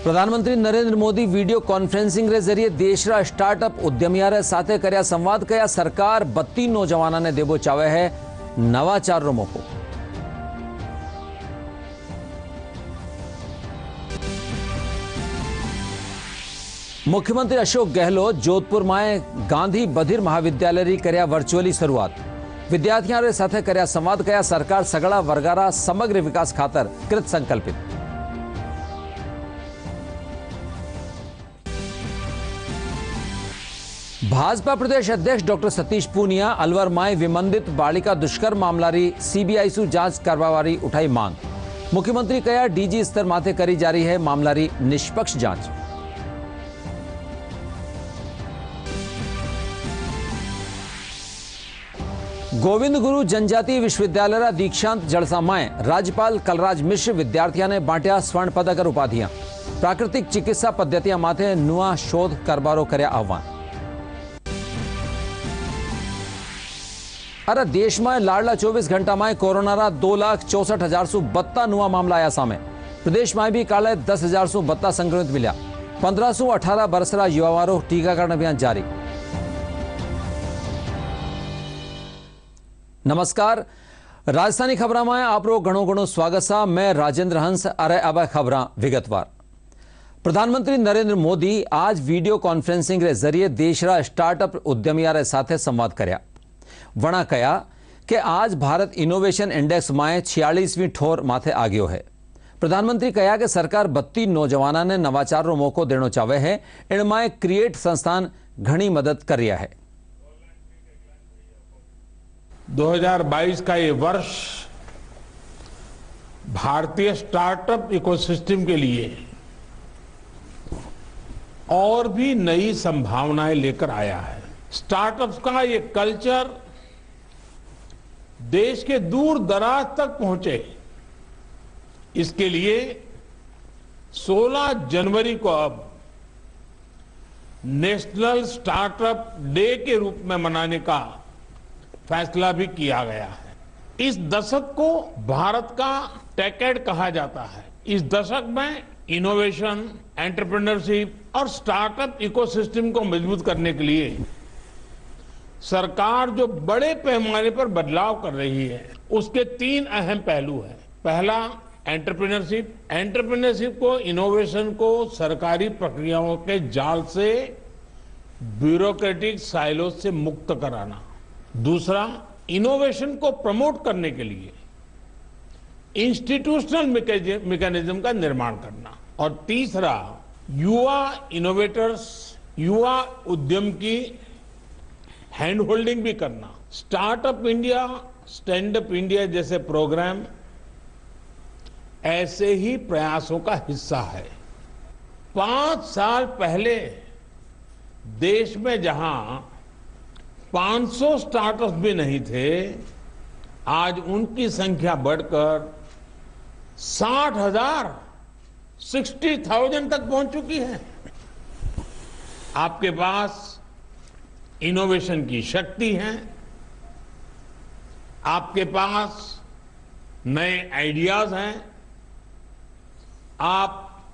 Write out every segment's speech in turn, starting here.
प्रधानमंत्री Narendra Modi video conferencing रे जरिए देशरा स्टार्टअप उद्यमियारे साथे कर्या संवाद कया सरकार 32 नौजवानों ने देबो चावे है नवाचार रो मौको। मुख्यमंत्री अशोक गहलोत जोधपुर में गांधी बधिर महाविद्यालय री कर्या वर्चुअली शुरुआत। विद्यार्थियों रे साथे कर्या संवाद कया सरकार सगळा वर्गारा समग्र विकास खातर कृत संकल्पित। भाजपा प्रदेश अध्यक्ष डॉक्टर सतीश पूनिया अलवर में विमंदित बालिका दुष्कर्म मामला री सीबीआई सु जांच करवावारी उठाई मांग। मुख्यमंत्री कया डीजी स्तर माथे करी जा रही है मामला री निष्पक्ष जांच। गोविंद गुरु जनजातीय विश्वविद्यालय दीक्षांत जलसा में राज्यपाल कलराज मिश्र विद्यार्थियों ने बांटिया स्वर्ण पदक और उपाधियां। प्राकृतिक चिकित्सा पद्धतियां माथे नुआ शोध करबारो कर्या आह्वान। अरे देश में लाडला 24 घंटा में कोरोना 2,64,000 सु 32 नुआ मामला आया सामे। प्रदेश में भी काले 10,000 सु 32 संक्रमित मिला। 15 सु 18 बरसरा युवाओं टीकाकरण अभियान जारी। नमस्कार, राजधानी खबर में आपरो घणो घणो स्वागत सा। मैं राजेंद्र हंस। अरे अब खबर विगतवार। प्रधानमंत्री नरेंद्र मोदी आज वीडियो कॉन्फ्रेंसिंग रे जरिए देशरा स्टार्टअप उद्यमियां रे साथे संवाद कर्या। वणा कया कि आज भारत इनोवेशन इंडेक्स में 46वीं ठोर माथे आ गयो है। प्रधानमंत्री कया कि सरकार 32 नौजवानों ने नवाचार रो मौको देनो चाहे है। इनमें क्रिएट संस्थान घनी मदद कर रहा है। 2022 का ये वर्ष भारतीय स्टार्टअप इकोसिस्टम के लिए और भी नई संभावनाएं लेकर आया है। स्टार्टअप्स का ये कल्चर देश के दूर दराज तक पहुंचे, इसके लिए 16 जनवरी को अब नेशनल स्टार्टअप डे के रूप में मनाने का फैसला भी किया गया है। इस दशक को भारत का टेकेड कहा जाता है। इस दशक में इनोवेशन, एंटरप्रेन्योरशिप और स्टार्टअप इकोसिस्टम को मजबूत करने के लिए सरकार जो बड़े पैमाने पर बदलाव कर रही है, उसके 3 अहम पहलू हैं। पहला, एंटरप्रेन्योरशिप। एंटरप्रेन्योरशिप को, इनोवेशन को सरकारी प्रक्रियाओं के जाल से, ब्यूरोक्रेटिक साइलो से मुक्त कराना। दूसरा, इनोवेशन को प्रमोट करने के लिए इंस्टीट्यूशनल मैकेनिज्म का निर्माण करना। और तीसरा, युवा इनोवेटर्स, युवा उद्यम की हैंड होल्डिंग भी करना। Startup India, stand up India जैसे प्रोग्राम ऐसे ही प्रयासों का हिस्सा है। 5 साल पहले देश में जहां 500 स्टार्टअप्स भी नहीं थे, आज उनकी संख्या बढ़कर 60,000 तक पहुंच चुकी है। आपके पास इनोवेशन की शक्ति है, आपके पास नए आइडियाज हैं, आप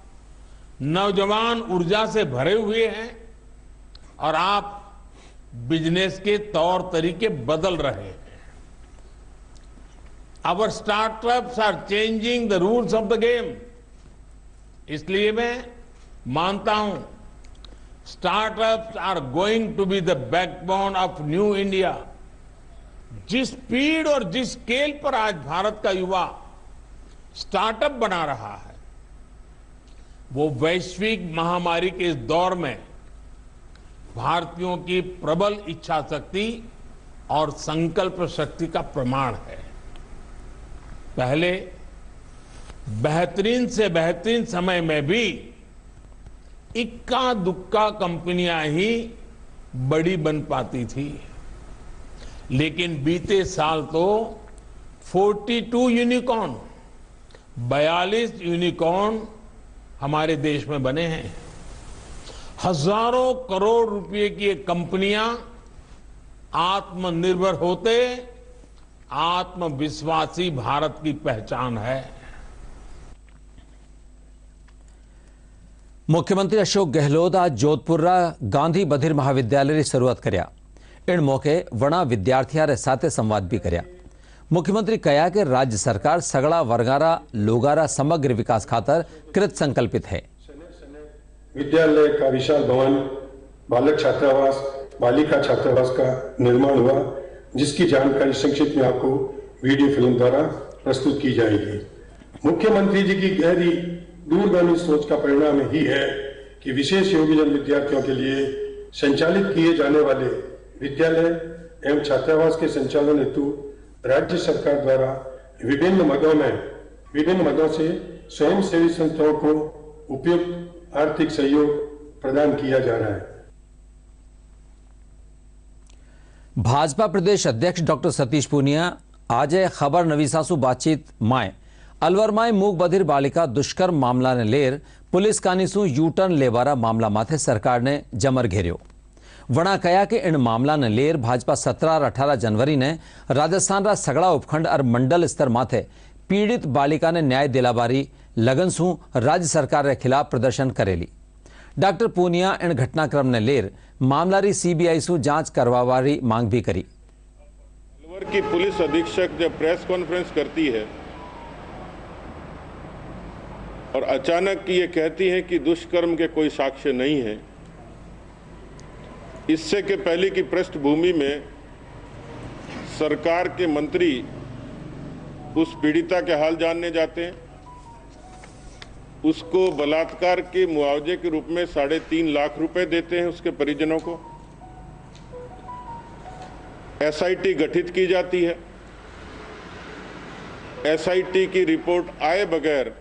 नौजवान ऊर्जा से भरे हुए हैं और आप बिजनेस के तौर तरीके बदल रहे हैं। Our startups are changing the rules of the game. इसलिए मैं मानता हूं startups are going to be the backbone of new India. जिस स्पीड और जिस स्केल पर आज भारत का युवा स्टार्टअप बना रहा है, वो वैश्विक महामारी के इस दौर में भारतीयों की प्रबल इच्छा शक्ति और संकल्प शक्ति का प्रमाण है। पहले बेहतरीन से बेहतरीन समय में भी इक्का दुक्का कंपनियां ही बड़ी बन पाती थी, लेकिन बीते साल तो 42 यूनिकॉर्न, 42 यूनिकॉर्न हमारे देश में बने हैं। हजारों करोड़ रुपए की ये कंपनियां आत्मनिर्भर होते आत्मविश्वासी भारत की पहचान है। मुख्यमंत्री अशोक गहलोत आज जोधपुर गांधी बधिर महाविद्यालय की शुरुआत कर्या। इन मौके वणा विद्यार्थियों साथ संवाद भी कर्या। मुख्यमंत्री कहा कि राज्य सरकार सगड़ा वर्गारा लोगारा समग्र विकास खातर कृत संकल्पित है। विद्यालय का विशाल भवन, बालक छात्रावास, बालिका छात्रावास का निर्माण हुआ, जिसकी जानकारी संक्षिप्त में आपको वीडियो फिल्म द्वारा प्रस्तुत की जाएगी। मुख्यमंत्री जी की गहरी दूरगामी सोच का परिणाम ही है कि विशेष योग्यजन विद्यार्थियों के लिए संचालित किए जाने वाले विद्यालय एवं छात्रावास के संचालन हेतु राज्य सरकार द्वारा विभिन्न मदों से स्वयंसेवी संस्थाओं को उपयुक्त आर्थिक सहयोग प्रदान किया जा रहा है। भाजपा प्रदेश अध्यक्ष डॉक्टर सतीश पूनिया आज खबर नवीसासु बातचीत माय अलवर माय मूक बधिर बालिका दुष्कर्म मामला ने लेर पुलिस कानीसु यूटर्न लेवारा मामला माथे सरकार ने जमर घेर्यो। वणा कहा कि इन मामला ने लेर भाजपा 17 और 18 जनवरी ने राजस्थान रा सगड़ा उपखंड और मंडल स्तर माथे पीड़ित बालिका ने न्याय दिलाबारी लगन सु राज्य सरकार के खिलाफ प्रदर्शन करेली। डॉक्टर पूनिया इन घटनाक्रम ने लेर मामला री सीबीआई सु जांच करवावारी मांग भी करी। अलवर की पुलिस अधीक्षक जब प्रेस कॉन्फ्रेंस करती है और अचानक ये कहती है कि दुष्कर्म के कोई साक्ष्य नहीं है, इससे के पहले की पृष्ठभूमि में सरकार के मंत्री उस पीड़िता के हाल जानने जाते हैं, उसको बलात्कार के मुआवजे के रूप में 3.5 लाख रुपए देते हैं उसके परिजनों को। एसआईटी गठित की जाती है। एसआईटी की रिपोर्ट आए बगैर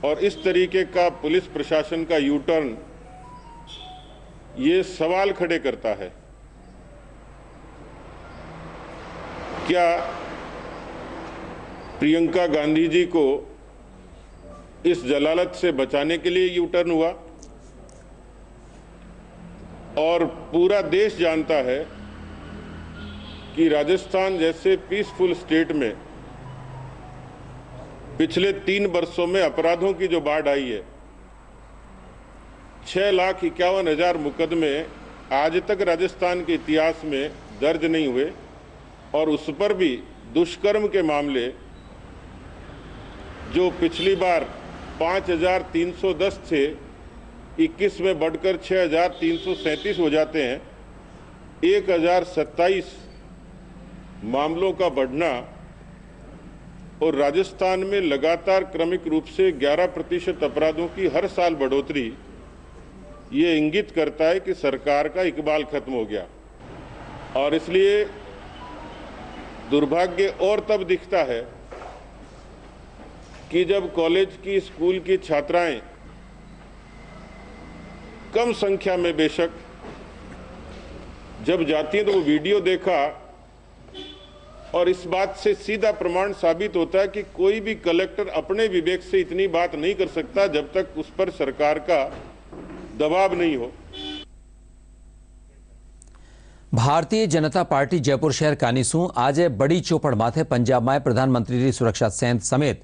और इस तरीके का पुलिस प्रशासन का यू टर्न ये सवाल खड़े करता है, क्या प्रियंका गांधी जी को इस जलालत से बचाने के लिए यू टर्न हुआ? और पूरा देश जानता है कि राजस्थान जैसे पीसफुल स्टेट में पिछले 3 वर्षों में अपराधों की जो बाढ़ आई है, 6,51,000 मुकदमे आज तक राजस्थान के इतिहास में दर्ज नहीं हुए, और उस पर भी दुष्कर्म के मामले जो पिछली बार 5,310 थे, 21 में बढ़कर 6,337 हो जाते हैं। 1,027 मामलों का बढ़ना और राजस्थान में लगातार क्रमिक रूप से 11% अपराधों की हर साल बढ़ोतरी ये इंगित करता है कि सरकार का इकबाल खत्म हो गया। और इसलिए दुर्भाग्य और तब दिखता है कि जब कॉलेज की, स्कूल की छात्राएं कम संख्या में बेशक जब जाती हैं तो वो वीडियो देखा, और इस बात से सीधा प्रमाण साबित होता है कि कोई भी कलेक्टर अपने विवेक से इतनी बात नहीं कर सकता जब तक उस पर सरकार का दबाव नहीं हो। भारतीय जनता पार्टी जयपुर शहर कानीसू आज बड़ी चौपड़ माथे पंजाब में प्रधानमंत्री की सुरक्षा सेंध समेत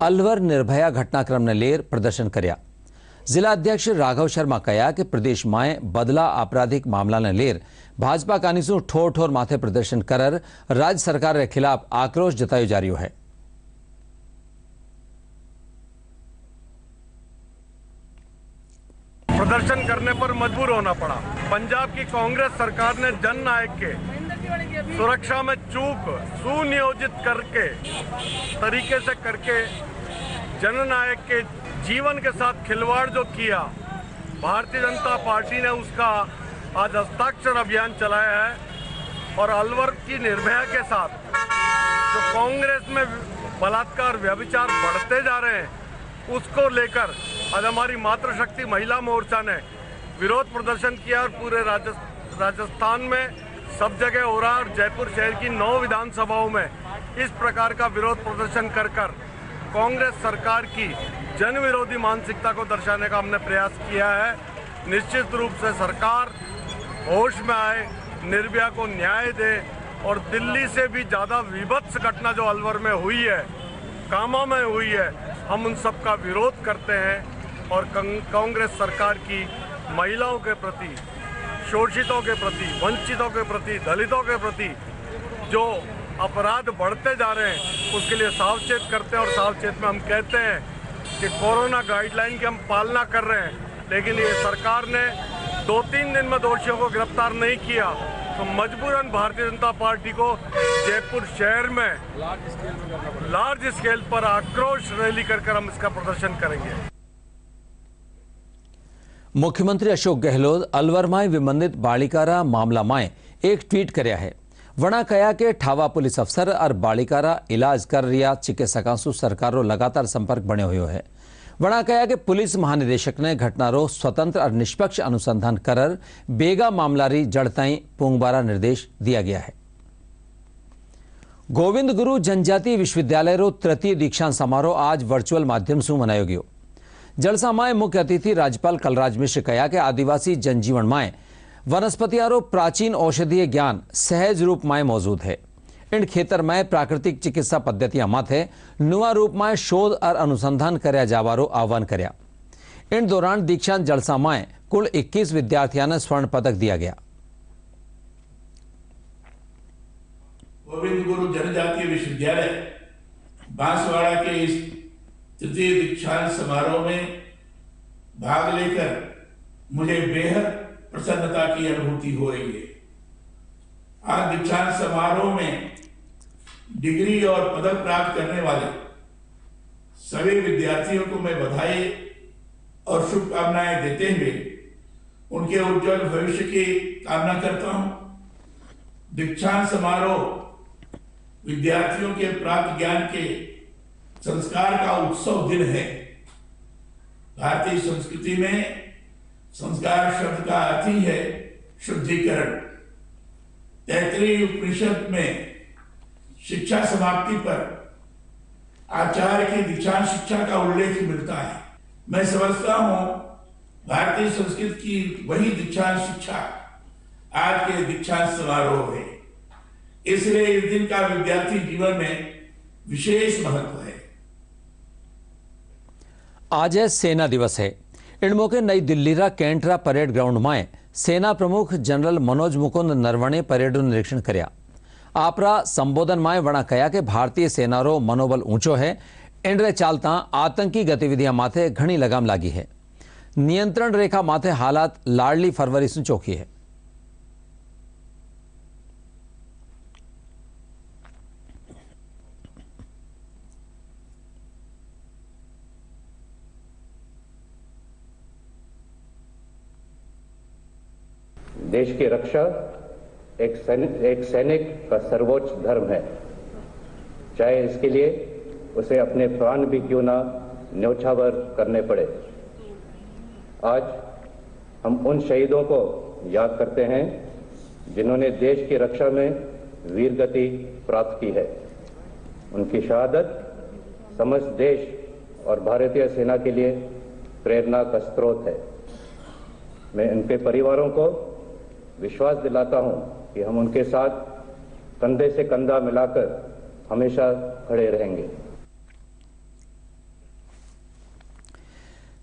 अलवर निर्भया घटनाक्रम ने लेर प्रदर्शन कर्या। जिला अध्यक्ष राघव शर्मा कहा कि प्रदेश में बदला आपराधिक मामला ने लेर भाजपा कानीसू ठोर ठोर माथे प्रदर्शन कर राज्य सरकार के खिलाफ आक्रोश जतायो जा रही है। प्रदर्शन करने पर मजबूर होना पड़ा। पंजाब की कांग्रेस सरकार ने जननायक के सुरक्षा में चूक सुनियोजित तरीके से करके जननायक के जीवन के साथ खिलवाड़ जो किया, भारतीय जनता पार्टी ने उसका आज हस्ताक्षर अभियान चलाया है। और अलवर की निर्भया के साथ जो कांग्रेस में बलात्कार व्यभिचार बढ़ते जा रहे हैं, उसको लेकर आज हमारी मातृशक्ति महिला मोर्चा ने विरोध प्रदर्शन किया और पूरे राजस्थान में सब जगह हो रहा। और जयपुर शहर की 9 विधानसभाओं में इस प्रकार का विरोध प्रदर्शन कर कांग्रेस सरकार की जन विरोधी मानसिकता को दर्शाने का हमने प्रयास किया है। निश्चित रूप से सरकार होश में आए, निर्भया को न्याय दे, और दिल्ली से भी ज़्यादा विभत्स घटना जो अलवर में हुई है, कामा में हुई है, हम उन सब का विरोध करते हैं। और कांग्रेस सरकार की महिलाओं के प्रति, शोषितों के प्रति, वंचितों के प्रति, दलितों के प्रति जो अपराध बढ़ते जा रहे हैं उसके लिए सावचेत करते हैं। और सावचेत में हम कहते हैं कि कोरोना गाइडलाइन की हम पालना कर रहे हैं, लेकिन ये सरकार ने 2-3 दिन में दोषियों को गिरफ्तार नहीं किया, तो मजबूरन भारतीय जनता पार्टी को जयपुर शहर में लार्ज स्केल पर आक्रोश रैली कर हम इसका प्रदर्शन करेंगे। मुख्यमंत्री अशोक गहलोत अलवर विबंधित बालिकारा मामला में एक ट्वीट કર્યા है। वणा कया के ठावा पुलिस अफसर और बालिकारा इलाज कर रहा चिकित्सकों से सरकारों लगातार संपर्क बने हुए है। वणा कया के पुलिस महानिदेशक ने घटनारो स्वतंत्र और निष्पक्ष अनुसंधान कर बेगा मामलारी जड़ताई पूंगबारा निर्देश दिया गया है। गोविंद गुरु जनजातीय विश्वविद्यालय रो तृतीय दीक्षांत समारोह आज वर्चुअल माध्यम से मनायो गयो। जलसा में मुख्य अतिथि राज्यपाल कलराज मिश्र कहा कि आदिवासी जनजीवन में वनस्पतियारो प्राचीन औषधीय ज्ञान सहज रूप में मौजूद है। इन खेतर में प्राकृतिक चिकित्सा पद्धतियां माथे नुआ रूप में शोध और अनुसंधान करया जावारो आह्वान कर्या। इन दौरान दीक्षांत जलसा में कुल 21 विद्यार्थियों ने स्वर्ण पदक दिया गया। गोविंद गुरु जनजातीय विश्वविद्यालय बांसवाड़ा के इस तृतीय दीक्षांत समारोह में भाग लेकर मुझे बेहद प्रसन्नता की अनुभूति हो रही है। आज दीक्षांत समारोह में डिग्री और पदक प्राप्त करने वाले सभी विद्यार्थियों को मैं बधाई और शुभकामनाएं देते हुए उनके उज्जवल भविष्य की कामना करता हूं। दीक्षांत समारोह विद्यार्थियों के प्राप्त ज्ञान के संस्कार का उत्सव दिन है। भारतीय संस्कृति में संस्कार शब्द का अर्थ ही है शुद्धिकरण। तैत्तिरीय उपनिषद में शिक्षा समाप्ति पर आचार्य की दीक्षांत शिक्षा का उल्लेख मिलता है। मैं समझता हूं भारतीय संस्कृति की वही दीक्षांत शिक्षा आज के दीक्षांत समारोह है। इसलिए इस दिन का विद्यार्थी जीवन में विशेष महत्व है। आज सेना दिवस है। इन मौके नई दिल्ली रा कैंटरा परेड ग्राउंड में सेना प्रमुख जनरल मनोज मुकुंद नरवणे परेड निरीक्षण कर्या। आपरा संबोधन में वणा कहा कि भारतीय सेना रो मनोबल ऊंचो है। इनरे चालता आतंकी गतिविधियां माथे घणी लगाम लागी है। नियंत्रण रेखा माथे हालात लाडली फरवरी से चौकी है। देश की रक्षा एक सैनिक का सर्वोच्च धर्म है, चाहे इसके लिए उसे अपने प्राण भी क्यों ना न्यौछावर करने पड़े। आज हम उन शहीदों को याद करते हैं जिन्होंने देश की रक्षा में वीरगति प्राप्त की है। उनकी शहादत समस्त देश और भारतीय सेना के लिए प्रेरणा का स्रोत है। मैं उनके परिवारों को विश्वास दिलाता हूं कि हम उनके साथ कंधे से कंधा मिलाकर हमेशा खड़े रहेंगे।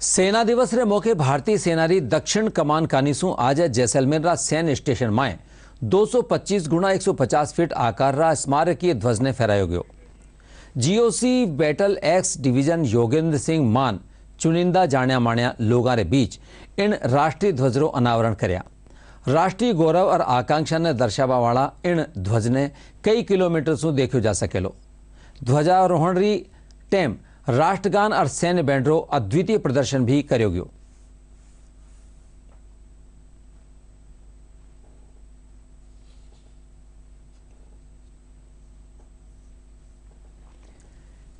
सेना दिवस रे मौके भारतीय सेना री दक्षिण कमान कानीसू आज जैसलमेर रा सैन्य स्टेशन में 225 गुणा 150 फीट आकार रा स्मारकीय ध्वज ने फहरायो गयो। GOC battle x division Yogendra Singh मान चुनिंदा जाण्या माण्या लोगों रे बीच इन राष्ट्रीय ध्वज रो अनावरण कर्या। राष्ट्रीय गौरव और आकांक्षा ने दर्शावा वाला इन ध्वज ने कई किलोमीटर से देखो जा सकेलो। ध्वजारोहण री टेम राष्ट्रगान और सैन्य बैंडरो अद्वितीय प्रदर्शन भी कर्यो गयो।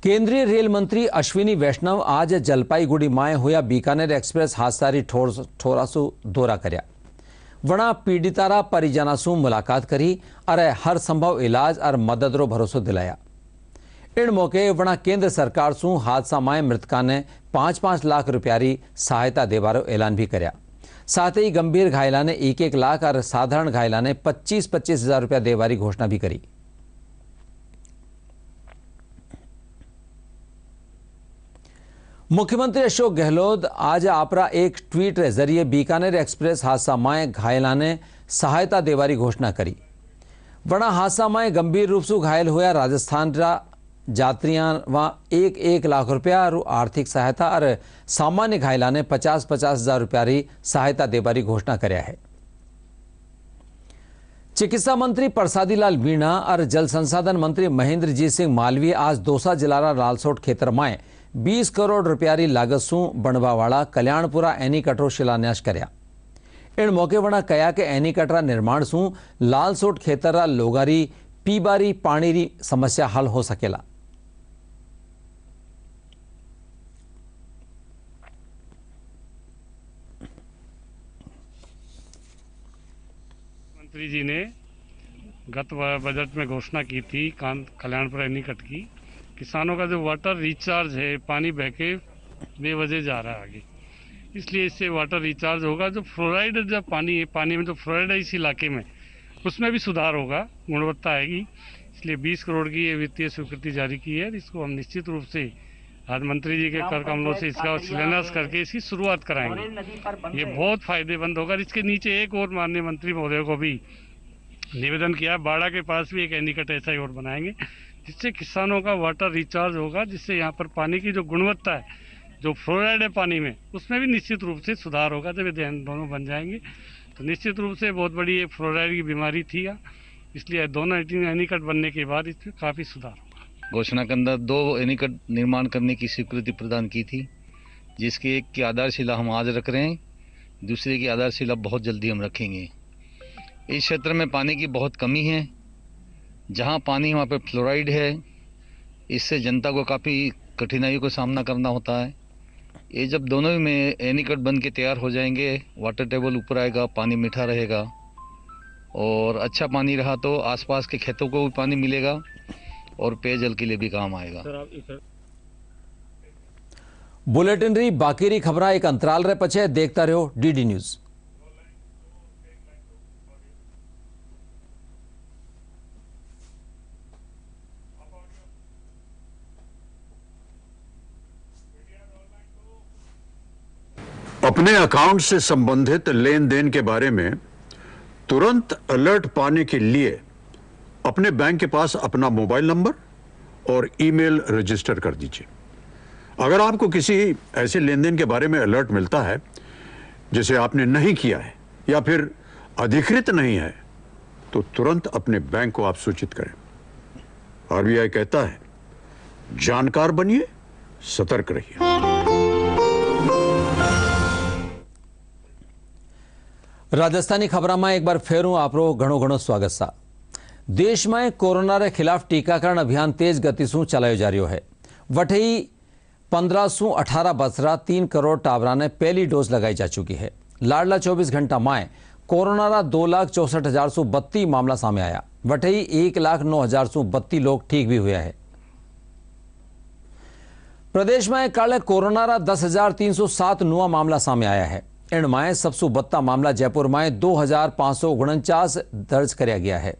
केंद्रीय रेल मंत्री अश्विनी वैष्णव आज जलपाईगुड़ी में हुआ बीकानेर एक्सप्रेस हादसारी ठोरासू दौरा कर्या। वणा पीड़ितारा परिजना से मुलाकात करी और हर संभव इलाज और मदद रो भरोसो दिलाया। इन मौके वणा केंद्र सरकार से हादसा में मृतका ने 5-5 लाख रुपया री सहायता देवारो ऐलान भी कर्या। साथ ही गंभीर घायला ने 1-1 लाख और साधारण घायला ने 25-25 हजार रुपया देवारी घोषणा भी करी। मुख्यमंत्री अशोक गहलोत आज आपरा एक ट्वीट रे जरिए बीकानेर एक्सप्रेस हादसा में घायलाने सहायता देवारी घोषणा करी। वना हादसा में गंभीर रूप से घायल हुआ राजस्थान रा यात्रियां व 1 लाख रुपया आर्थिक सहायता और सामान्य घायलाने 50-50 हजार रुपया री सहायता देवारी घोषणा करया है। चिकित्सा मंत्री प्रसादी लाल मीणा और जल संसाधन मंत्री महेंद्रजीत सिंह मालवीय आज दौसा जिला लालसोट खेतर में 20 करोड़ रुपया री लागत सु बनवावाड़ा कल्याणपुरा एनीकटरो शिलान्यास कर्या। इन मौके वना कया के एनीकटरा निर्माण सु लालसोट खेतर लोगारी पीबारी पानी री समस्या हल हो सकेला। मंत्री जी ने गत बजट में घोषणा की थी कल्याणपुर एनीकट की, किसानों का जो वाटर रिचार्ज है, पानी बहके बेवजह जा रहा है आगे, इसलिए इससे वाटर रिचार्ज होगा। जो फ्लोराइड जब पानी है, पानी में जो फ्लोराइड है इस इलाके में, उसमें भी सुधार होगा, गुणवत्ता आएगी। इसलिए 20 करोड़ की ये वित्तीय स्वीकृति जारी की है। इसको हम निश्चित रूप से आज मंत्री जी के कर कमलों से इसका शिलान्यास करके इसकी शुरुआत कराएंगे। ये बहुत फायदेमंद होगा। इसके नीचे एक और माननीय मंत्री महोदय को भी निवेदन किया, बाड़ा के पास भी एक एनीकट ऐसा ही और बनाएंगे, जिससे किसानों का वाटर रिचार्ज होगा, जिससे यहाँ पर पानी की जो गुणवत्ता है, जो फ्लोराइड है पानी में, उसमें भी निश्चित रूप से सुधार होगा। जब ये दोनों बन जाएंगे तो निश्चित रूप से बहुत बड़ी एक फ्लोराइड की बीमारी थी, इसलिए दोनों एनीकट बनने के बाद इसमें काफ़ी सुधार होगा। घोषणा के अंदर 2 एनीकट निर्माण करने की स्वीकृति प्रदान की थी, जिसकी एक की आधारशिला हम आज रख रहे हैं, दूसरे की आधारशिला बहुत जल्दी हम रखेंगे। इस क्षेत्र में पानी की बहुत कमी है, जहाँ पानी वहाँ पे फ्लोराइड है, इससे जनता को काफ़ी कठिनाइयों का सामना करना होता है। ये जब दोनों में एनीकट बन के तैयार हो जाएंगे, वाटर टेबल ऊपर आएगा, पानी मीठा रहेगा और अच्छा पानी रहा तो आसपास के खेतों को भी पानी मिलेगा और पेयजल के लिए भी काम आएगा। बुलेटिन री बाकी री खबर एक अंतराल रे पछे देखता रहो डीडी न्यूज। अपने अकाउंट से संबंधित लेन देन के बारे में तुरंत अलर्ट पाने के लिए अपने बैंक के पास अपना मोबाइल नंबर और ईमेल रजिस्टर कर दीजिए। अगर आपको किसी ऐसे लेन देन के बारे में अलर्ट मिलता है जिसे आपने नहीं किया है या फिर अधिकृत नहीं है, तो तुरंत अपने बैंक को आप सूचित करें। आरबीआई कहता है, जानकार बनिए, सतर्क रहिए। राजस्थानी खबर में एक बार फेरू आपरो घणो घणो स्वागत सा। देश में कोरोना के खिलाफ टीकाकरण अभियान तेज गति से चलायो जा रहा है। वठई 15 से 18 बसरा 3 करोड़ टावरा ने पहली डोज लगाई जा चुकी है। लाडला 24 घंटा में कोरोना 2,64,132 मामला सामने आया। वठई 1,09,132 लोग ठीक भी हुए हैं। प्रदेश में कल कोरोना 10,307 नुआ मामला सामने आया है। इनमें सबसे बत्ता मामला जयपुर में 2,549 दर्ज किया गया है।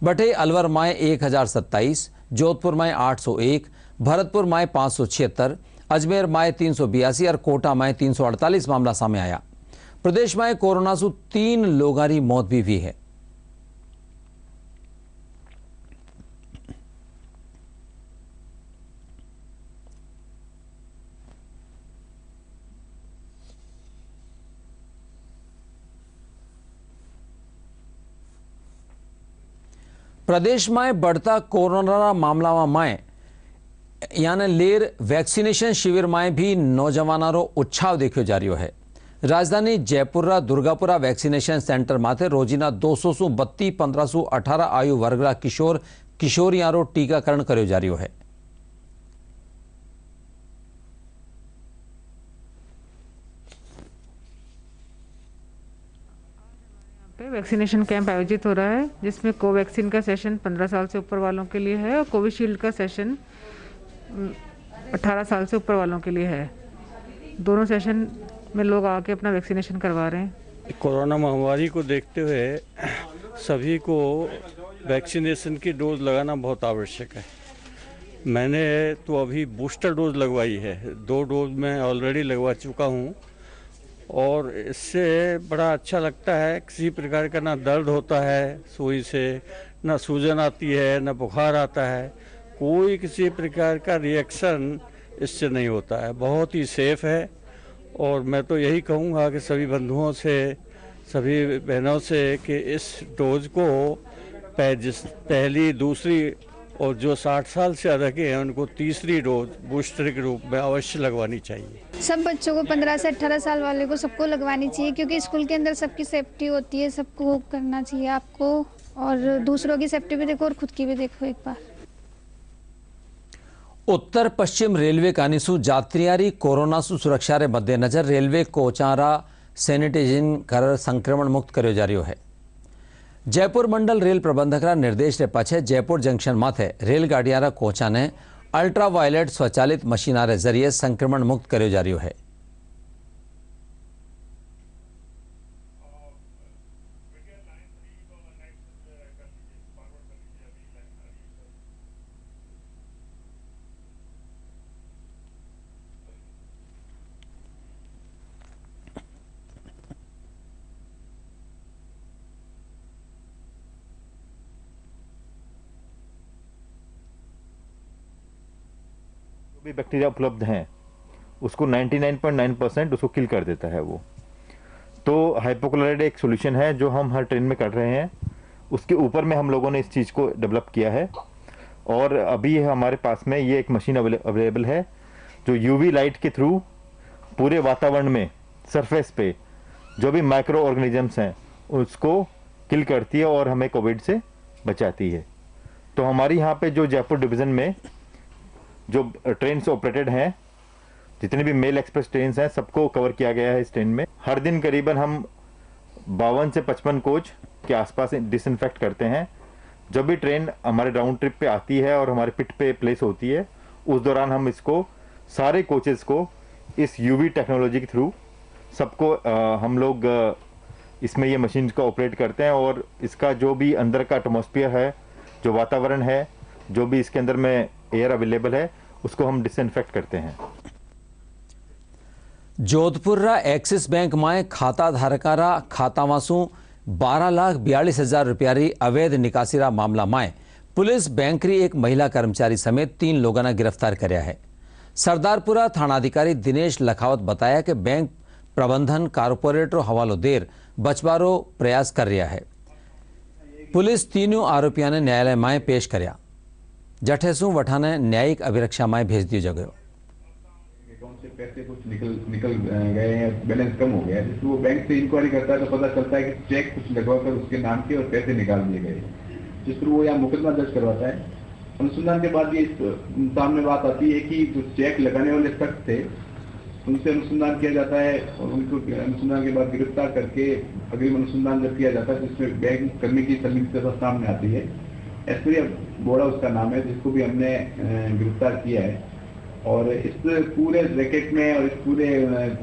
बटे अलवर में 1,027, जोधपुर में 801, भरतपुर में 576, अजमेर में 382 और कोटा में 348 मामला सामने आया। प्रदेश में कोरोना से 3 लोगों की मौत भी हुई है। प्रदेश में बढ़ता कोरोना मामला में यानी लेर वैक्सीनेशन शिविर में भी नौजवानों उत्साह देखो जा रहा है। राजधानी जयपुर दुर्गापुरा वैक्सीनेशन सेंटर माथे रोजीना 200 से 32 15 से 18 आयु वर्ग किशोर किशोरियां टीकाकरण करो जा रहा है। वैक्सीनेशन कैंप आयोजित हो रहा है, जिसमें कोवैक्सीन का सेशन 15 साल से ऊपर वालों के लिए है और कोविशील्ड का सेशन 18 साल से ऊपर वालों के लिए है। दोनों सेशन में लोग आके अपना वैक्सीनेशन करवा रहे हैं। कोरोना महामारी को देखते हुए सभी को वैक्सीनेशन की डोज लगाना बहुत आवश्यक है। मैंने तो अभी बूस्टर डोज लगवाई है, 2 डोज मैं ऑलरेडी लगवा चुका हूँ और इससे बड़ा अच्छा लगता है। किसी प्रकार का ना दर्द होता है सुई से, ना सूजन आती है, ना बुखार आता है, कोई किसी प्रकार का रिएक्शन इससे नहीं होता है। बहुत ही सेफ है और मैं तो यही कहूँगा कि सभी बंधुओं से, सभी बहनों से कि इस डोज को पहली, दूसरी और जो 60 साल से अधिक हैं उनको तीसरी डोज बूस्टर के रूप में अवश्य लगवानी चाहिए। सब बच्चों को 15 से 18 साल वाले को सबको लगवानी चाहिए, क्योंकि स्कूल के अंदर सबकी सेफ्टी होती है, सबको करना चाहिए आपको, और दूसरों की सेफ्टी भी देखो और खुद की भी देखो एक बार। उत्तर पश्चिम रेलवे कानीसू यात्रियारी कोरोना सुरक्षा रे मद्देनजर रेलवे कोचारा सैनिटाइजिंग कर संक्रमण मुक्त कर्यो जा रह्यो है। जयपुर मंडल रेल प्रबंधकरा निर्देश रे पाछे जयपुर जंक्शन माथे रेलगाड़ियारा कोचा ने अल्ट्रावायलेट स्वचालित मशीनारे जरिए संक्रमण मुक्त कर्यो जा रह्यो है। भी बैक्टीरिया उपलब्ध हैं उसको 99.9% उसको किल कर देता है वो। तो हाइपोक्लोराइड एक सॉल्यूशन है जो हम हर ट्रेन में कर रहे हैं, उसके ऊपर में हम लोगों ने इस चीज़ को डेवलप किया है और अभी हमारे पास में ये एक मशीन अवेलेबल है जो यूवी लाइट के थ्रू पूरे वातावरण में सरफेस पे जो भी माइक्रो ऑर्गेनिजम्स हैं उसको किल करती है और हमें कोविड से बचाती है। तो हमारी यहाँ पे जो जयपुर डिवीज़न में जो ट्रेन ऑपरेटेड हैं, जितने भी मेल एक्सप्रेस ट्रेन हैं, सबको कवर किया गया है इस ट्रेन में। हर दिन करीबन हम 52 से 55 कोच के आसपास डिसइंफेक्ट करते हैं। जब भी ट्रेन हमारे राउंड ट्रिप पे आती है और हमारे पिट पे प्लेस होती है, उस दौरान हम इसको सारे कोचेस को इस यूवी टेक्नोलॉजी के थ्रू सबको हम लोग इसमें ये मशीन का ऑपरेट करते हैं और इसका जो भी अंदर का एटमॉस्फेयर है, जो वातावरण है, जो भी इसके अंदर में एयर अवेलेबल है, उसको हम डिसइंफेक्ट करते हैं। जोधपुर एक्सिस बैंक में खाता धारकारा खातामासू 12,42,000 रुपयारी अवैध निकासीरा मामला में पुलिस बैंकरी एक महिला कर्मचारी समेत 3 लोगों ने गिरफ्तार करया है। सरदारपुरा थानाधिकारी दिनेश लखावत बताया कि बैंक प्रबंधन कारपोरेटर हवालो देर बचवारो प्रयास कर रहा है। पुलिस तीनों आरोपियों ने न्यायालय में पेश करया। जठेसू वठाने न्यायिक अभिरक्षा में भेज दिया जगह। अकाउंट से पैसे कुछ निकल गए हैं, बैलेंस कम हो गया है, तो वो बैंक से इंक्वायरी करता है तो पता चलता है कि चेक कुछ लगवाकर उसके नाम के और पैसे निकाल दिए गए, जिस पर वो यहाँ मुकदमा दर्ज करवाता है। अनुसंधान के बाद ये सामने बात आती है कि जो चेक लगाने वाले शख्स थे उनसे अनुसंधान किया जाता है और उनको अनुसंधान के बाद गिरफ्तार करके अग्रिम अनुसंधान जब किया जाता है जिसमें बैंक कर्मी की संलिप्तता सामने आती है। ऐश्वर्या बोरा उसका नाम है, जिसको भी हमने गिरफ्तार किया है। और इस पूरे रैकेट में और इस पूरे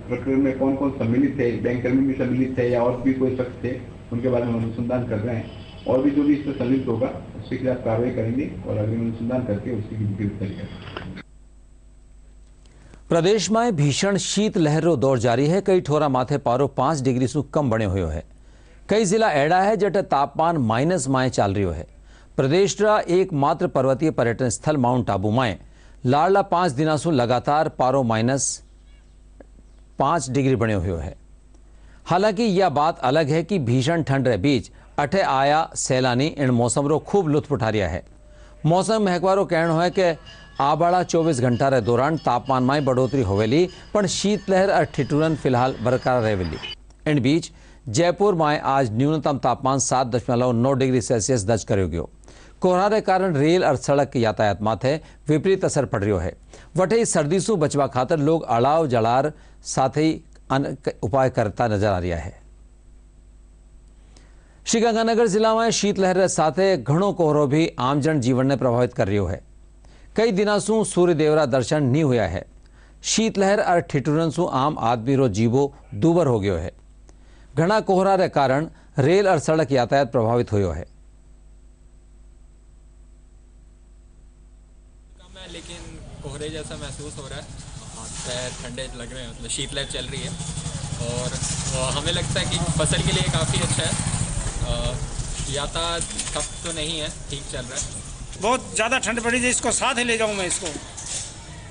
प्रकरण में कौन कौन सम्मिलित थे, बैंक कर्मी भी सम्मिलित थे या और भी कोई शख्स थे, उनके बारे में अनुसंधान कर रहे हैं और भी जो भी इसमें सम्मिलित होगा उसके खिलाफ कार्रवाई करेंगे और अग्रिम अनुसंधान करके उसकी गिरफ्तारी करेंगे। प्रदेश में भीषण शीत लहरों दौर जारी है। कई ठोरा माथे पारो 5 डिग्री से कम बने हुए है। कई जिला एड़ा है जटे तापमान माइनस में चाल रही है। प्रदेश का एकमात्र पर्वतीय पर्यटन स्थल माउंट आबू में लाडला 5 दिनों से लगातार पारो -5 डिग्री बने हुए है। हालांकि यह बात अलग है कि भीषण ठंड रे बीच अठे आया सैलानी इन मौसम रो खूब लुत्फ उठा रहा है। मौसम महकवारो कहना है कि आबाड़ा 24 घंटा रे दौरान तापमान में बढ़ोतरी होवेली, पण शीतलहर और ठिठुरन फिलहाल बरकरार रहेली। इन बीच जयपुर में आज न्यूनतम तापमान 7.9 डिग्री सेल्सियस दर्ज कर्यो गयो। कोहरा के कारण रेल और सड़क यातायात माथे विपरीत असर पड़ रही है। वटे सर्दी से बचवा खातर लोग अड़ाव जड़ार साथ ही उपाय करता नजर आ रहा है। श्रीगंगानगर जिला में शीतलहर साथ घणो कोहरो भी आमजन जीवन ने प्रभावित कर रही है। कई दिनों से सूर्यदेवरा दर्शन नहीं हुआ है। शीतलहर और ठिठुरन से आम आदमी रो जीवो दूबर हो गयो है। घना कोहरा के कारण रेल और सड़क यातायात प्रभावित हुआ है। कोहरे जैसा महसूस हो रहा है, हाथ पैर ठंडे लग रहे हैं, मतलब शीतलहर चल रही है और हमें लगता है कि फसल के लिए काफ़ी अच्छा है। यातायात ठप तो नहीं है, ठीक चल रहा है। बहुत ज़्यादा ठंड पड़ी है, इसको साथ ही ले जाऊँ मैं इसको,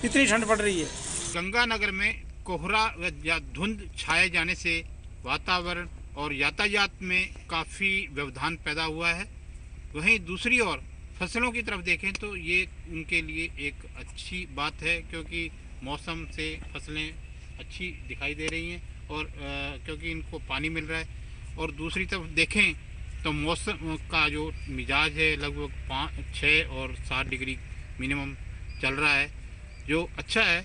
इतनी ठंड पड़ रही है। गंगानगर में कोहरा या धुंध छाए जाने से वातावरण और यातायात में काफ़ी व्यवधान पैदा हुआ है। वहीं दूसरी ओर फसलों की तरफ देखें तो ये उनके लिए एक अच्छी बात है, क्योंकि मौसम से फसलें अच्छी दिखाई दे रही हैं और क्योंकि इनको पानी मिल रहा है। और दूसरी तरफ देखें तो मौसम का जो मिजाज है लगभग 5, 6 और 7 डिग्री मिनिमम चल रहा है, जो अच्छा है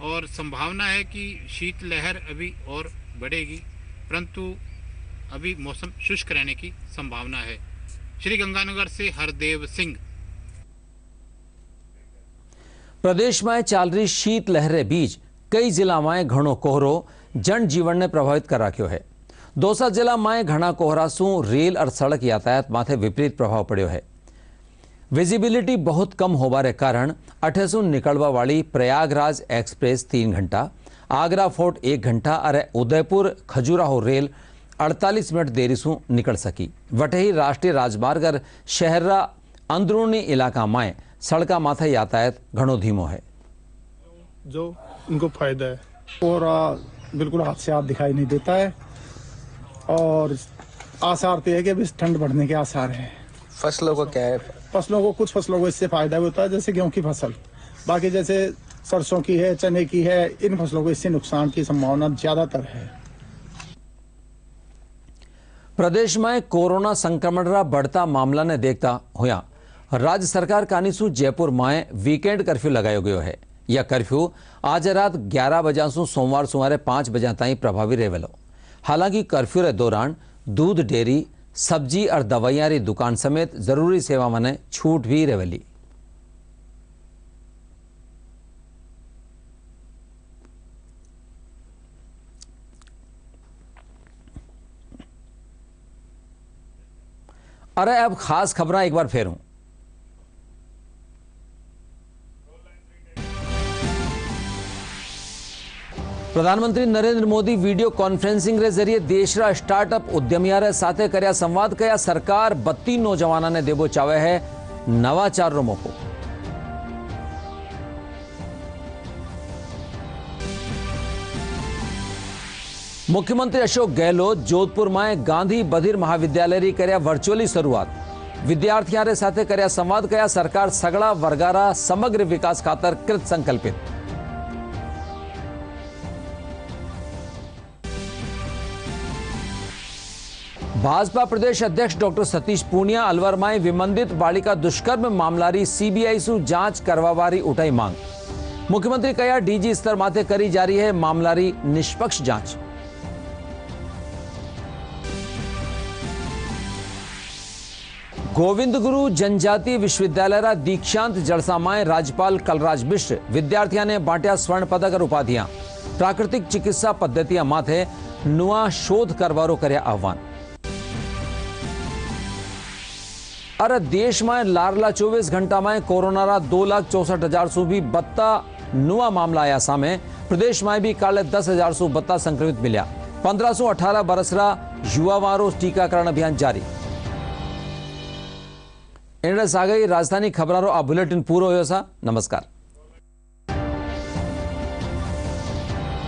और संभावना है कि शीतलहर अभी और बढ़ेगी, परंतु अभी मौसम शुष्क रहने की संभावना है। श्री गंगानगर से हरदेव सिंह। प्रदेश में चाल रही शीत लहरे बीच कई जिला में घणो कोहरो जनजीवन ने प्रभावित कर राख्यो है। दौसा जिला में घना कोहरा सु रेल और सड़क यातायात माथे विपरीत प्रभाव पड़ो है। विजिबिलिटी बहुत कम होबारे कारण अठे सु निकलवा वाली प्रयागराज एक्सप्रेस 3 घंटा, आगरा फोर्ट 1 घंटा और उदयपुर खजुराहो रेल 48 मिनट देरी से निकल सकी। वटे ही राष्ट्रीय राजमार्ग और शहरा अंदरूनी इलाका में सड़का माथे यातायात घणो धीमो है, जो उनको फायदा है। और बिल्कुल हाथ से हाथ दिखाई नहीं देता है और आसार तो है कि अभी ठंड बढ़ने के आसार हैं। फसलों को क्या है? फसलों को, कुछ फसलों को इससे फायदा होता है, जैसे गेहूं की फसल, बाकी जैसे सरसों की है, चने की है, इन फसलों को इससे नुकसान की संभावना ज्यादातर है। प्रदेश में कोरोना संक्रमण रा बढ़ता मामला ने देखता हुआ राज्य सरकार कानीसू जयपुर में वीकेंड कर्फ्यू लगायो गयो है। यह कर्फ्यू आज रात 11 बजे से सोमवार सुमारे 5 बजे तक प्रभावी रहेलो। हालांकि कर्फ्यू के दौरान दूध डेयरी, सब्जी और दवाइयां री दुकान समेत जरूरी सेवा में छूट भी रहेली। अरे अब खास खबर एक बार फेरूं। प्रधानमंत्री नरेंद्र मोदी वीडियो कॉन्फ्रेंसिंग के जरिए देशरा स्टार्टअप उद्यमिया रे साथे कर्या संवाद कया सरकार 32 नौजवाना ने देबो चावे है नवाचार रो मौको। मुख्यमंत्री अशोक गहलोत जोधपुर में गांधी बधिर महाविद्यालय री कर्या वर्चुअली शुरुआत। विद्यार्थियों रे साथे कर्या संवाद कया सरकार सगड़ा वर्गारा समग्र विकास खातर कृत संकल्पित। भाजपा प्रदेश अध्यक्ष डॉक्टर सतीश पूनिया अलवर में विमंदित बालिका दुष्कर्म मामला री सीबीआई सु जांच करवावारी उठाई मांग। मुख्यमंत्री कया डीजी स्तर माथे करी जा रही है मामला री निष्पक्ष जांच। गोविंद गुरु जनजातीय विश्वविद्यालय रा दीक्षांत जलसा में राज्यपाल कलराज मिश्र विद्यार्थियों ने बांटिया स्वर्ण पदक और उपाधियां। प्राकृतिक चिकित्सा पद्धतियां माथे नुआ शोध करवारो कर्या आह्वान। अरे देश में लारला 24 घंटा में कोरोना रा 2,64,000 सु भी 32 नुआ मामला आया सामे। प्रदेश में भी काले 10,000 सु 32 संक्रमित मिल्या। 1518 बरसरा युवावारो टीकाकरण अभियान जारी। इन सागई राजधानी खबरारो आ बुलेटिन पूरो होयो सा। नमस्कार।